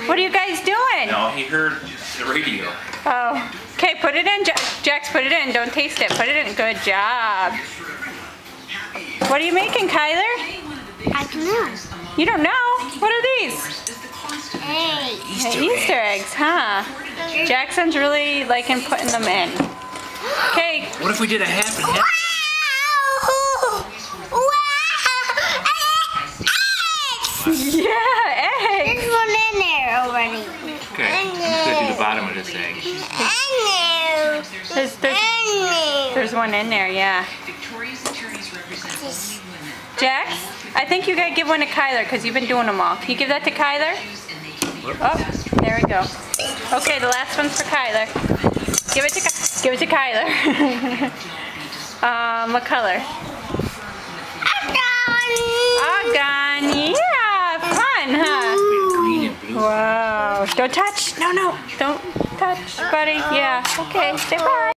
What are you guys doing? No, he heard the radio. Oh. Okay, put it in, Jax, put it in. Don't taste it. Put it in. Good job. What are you making, Kyler? I don't know. You don't know? What are these? Eggs. Easter eggs, huh? Jackson's really liking putting them in. Okay. What if we did a half and half? Yeah, eggs. There's one in there already. Okay, I'm just gonna do the bottom of this egg. There's one in there, yeah. Jax, I think you gotta give one to Kyler because you've been doing them all. Can you give that to Kyler? Oh, there we go. Okay, the last one's for Kyler. Give it to Kyler. What color? Argon. Yeah, fun, huh? Green and blue. Wow. Don't touch. No, don't touch, buddy. Yeah. Okay, say bye.